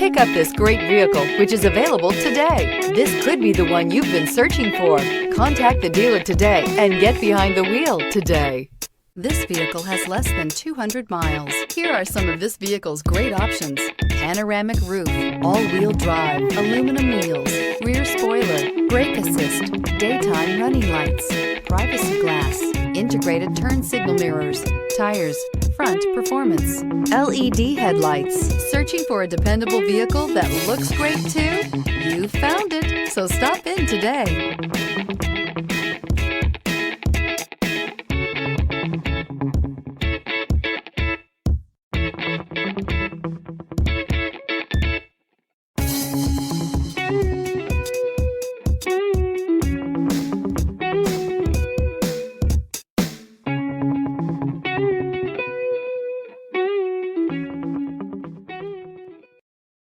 Pick up this great vehicle, which is available today. This could be the one you've been searching for. Contact the dealer today and get behind the wheel today. This vehicle has less than 200 miles. Here are some of this vehicle's great options: panoramic roof, all-wheel drive, aluminum wheels, rear spoiler, brake assist, daytime running lights, privacy glass, integrated turn signal mirrors, tires, front performance, LED headlights. Searching for a dependable vehicle that looks great too? You found it, so stop in today.